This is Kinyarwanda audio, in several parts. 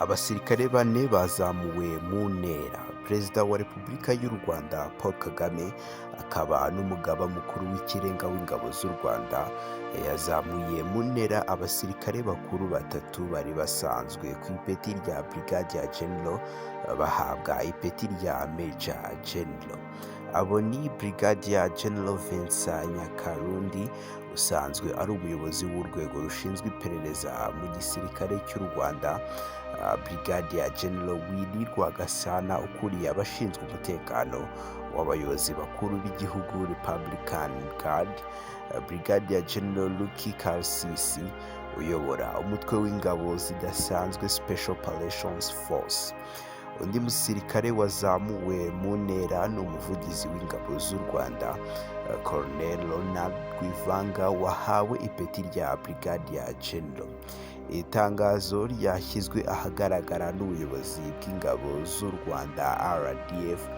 Abasirikare bane bazamuwe mu ntera. Perezida wa Repubulika y'u Rwanda Paul Kagame akaba n'umugaba mukuru w'ikirenga w'ingabo z'u Rwanda yazamuye mu ntera abasirikare bakuru batatu bari basanzwe ku ipeti rya Brigadier General bahabwa ipeti rya Major General. Abo ni Brigadier General Vincent Nyakarundi usanzwe ari umuyobozi w'urwego rushinzwe iperereza mu gisirikare cy'u Rwanda, Brigadier General Rwagasana ukuriye abashinzwe umutekano w'abayobozi bakuru b'igihugu Republican Guard, Brigadier General Lucky Karsisi uyobora umutwe w'ingabo zidasanzwe Special Operations Force. Undi musirikare wazamuwe mu ntera ni umuvugizi w'ingabo z'u Rwanda, Colonel Ronald Rwivanga wahawe ipeti rya Brigadier General. Itangazo ryashyizwe ahagaragara n'ubuyobozi bw'ingabo z'u Rwanda RDF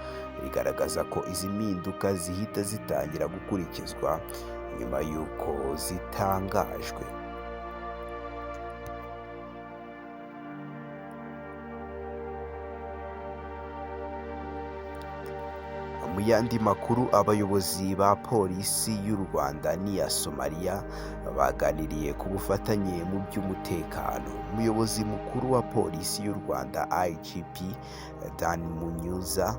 rigaragaza ko izi mpinduka zihita zitangira gukurikizwa nyuma y'uko zitangajwe. Mu yandi makuru, abayobozi ba polisi y'u Rwanda n'iya Somalia baganiriye ku bufatanye mu by'umutekano. Umuyobozi mukuru wa polisi y'u Rwanda IGP Dan Munyuza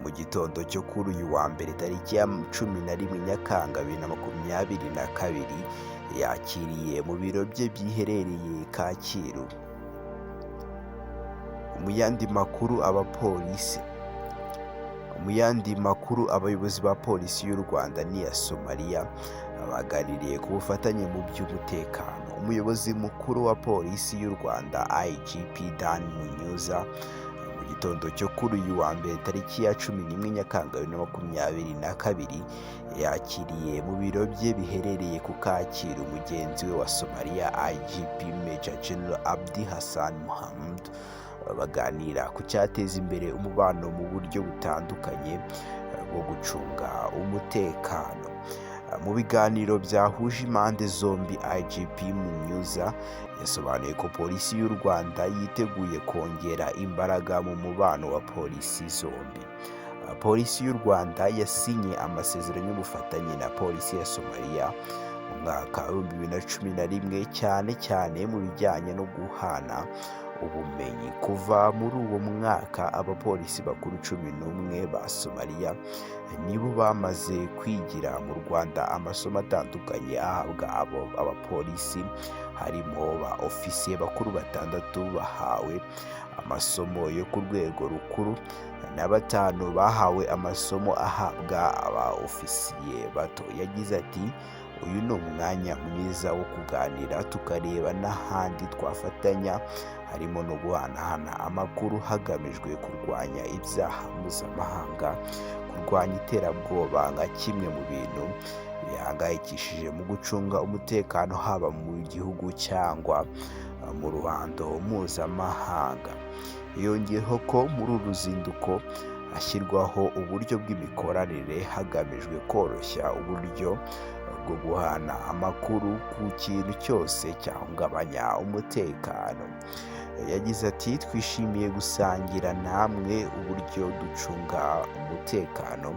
mu gitondo cyo kuri uyu wa mbere tariki ya 11 Nyakanga 2022 yakiriye mu biro bye byiherereye Kacyiru. Mu yandi makuru, abayobozi ba polisi y'u Rwanda n'iya Somalia baganiriye ku bufatanye mu by'umutekano. Umuyobozi mukuru wa polisi y'u Rwanda IGP Dan Munyuza mu gitondo cyo kuri uyu wa mbere tariki ya 11 Nyakanga 2022 yakiriye mu biro bye biherereye ku Kacyiru mugenzi we wa Somalia IGP Major General Abdi Hassan Mohamud. Baganira ku cyateza imbere umubano mu buryo butandukanye bwo gucunga umutekano. Mu biganiro byahuje impande zombi, IGP Munyuza yasobanuye ko polisi y'u Rwanda yiteguye kongera imbaraga mu mubano wa polisi zombi. Polisi y'u Rwanda yasinye amasezerano y'ubufatanye na polisi ya Somalia mu mwaka wa 2011 cyane cyane mu bijyanye no guhana ubumenyi. Kuva muri uwo mwaka, abapolisi bakuru 11 ba Somalia nibo bamaze kwigira mu Rwanda amasomo atandukanye ahabwa abapolisi, harimo ba ofisiye bakuru 6 bahawe amasomo yo ku rwego rukuru na 5 bahawe amasomo ahabwa aba ofisiye bato. Yagize ati, uyu ni umwanya mwiza wo kuganira tukareba n'ahandi twafatanya, harimo no guhanahana amakuru hagamijwe kurwanya ibyaha mpuzamahanga, kurwanya iterabwoba nka kimwe mu bintu bihangayikishije mu gucunga umutekano haba mu gihugu cyangwa mu ruhando mpuzamahanga. Yongeyeho ko muri uru ruzinduko hashyirwaho uburyo bw'imikoranire hagamijwe koroshya uburyo bwo guhana amakuru ku kintu cyose cyahungabanya umutekano. Yagize ati, twishimiye gusangira namwe uburyo ducunga umutekano.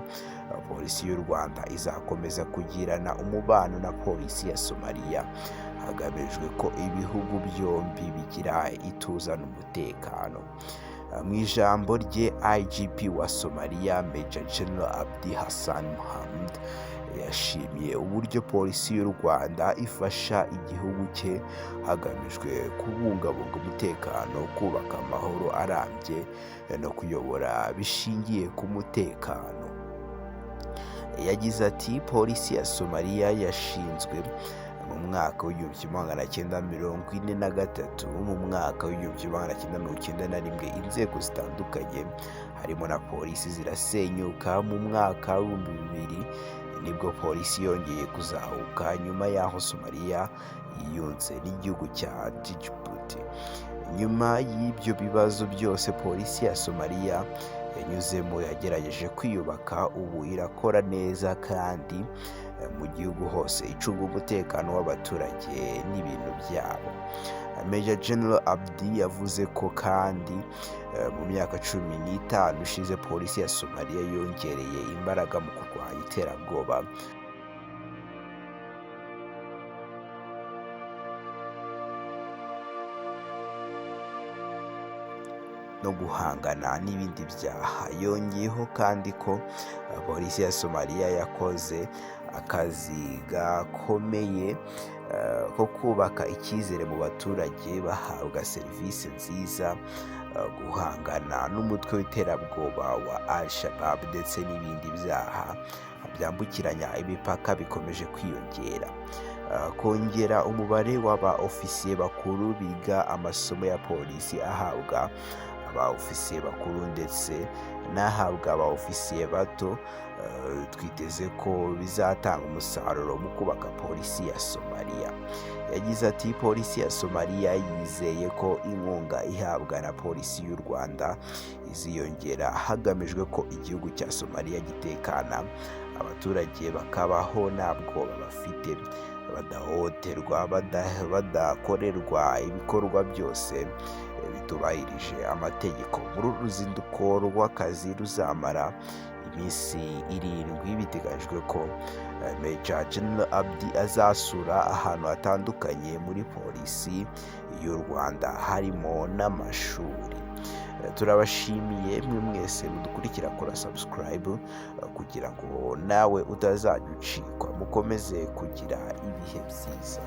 Polisi y'u Rwanda izakomeza kugirana umubano na polisi ya Somalia hagamijwe ko ibihugu byombi bigira ituza n'umutekano. Mu ijambo rye, IGP wa Somalia Major General Abdi Hassan Mohamud yashimiye uburyo polisi y'u Rwanda ifasha igihugu cye hagamijwe kubungabunga umutekano, kubaka amahoro arambye no kuyobora bishingiye ku mutekano. Yagize ati, polisi ya Somalia yashinzwe mu mwaka w'1943, mu mwaka w'1991 inzego zitandukanye harimo na polisi zirasenyuka. Mu mwaka w'2000 nibwo polisi yongeye kuzahuka nyuma y'aho Somalia yiyunze n'igihugu cya Djibouti. Nyuma y'ibyo bibazo byose polisi ya Somalia yanyuzemo yagerageje kwiyubaka, ubu irakora neza kandi mu gihugu hose icunga umutekano w'abaturage n'ibintu byabo. Major General Abdi yavuze ko kandi mu myaka 15 ishize polisi ya Somalia yongereye imbaraga mu kurwanya iterabwoba no guhangana n'ibindi byaha. Yongeyeho kandi ko polisi ya Somalia yakoze akazi gakomeye ko kubaka icyizere mu baturage bahabwa serivisi nziza, guhangana n'umutwe w'iterabwoba wa Al-Shabaab ndetse n'ibindi byaha byambukiranya imipaka bikomeje kwiyongera. Kongera umubare w'aba ofisiye bakuru biga amasomo ya polisi ahabwa aba ofisiye bakuru ndetse n'ahabwa aba ofisiye bato, twiteze ko bizatanga umusaruro mu kubaka polisi ya Somalia. Yagize ati polisi ya Somalia yizeye ko inkunga ihabwa na polisi y'u Rwanda iziyongera hagamijwe ko igihugu cya Somalia gitekana, abaturage bakabaho nta bwoba bafite, badahohoterwa, badakorerwa ibikorwa byose bitubahirije amategeko. Muri uru ruzinduko rw'akazi ruzamara iminsi 7 biteganyijwe ko Major General Abdi azasura ahantu hatandukanye muri polisi y'u Rwanda harimo n'amashuri. Turabashimiye mwe mwese mudukurikira, kora subscribe kugira ngo nawe utazajya ucikwa. Mukomeze kugira ibihe byiza.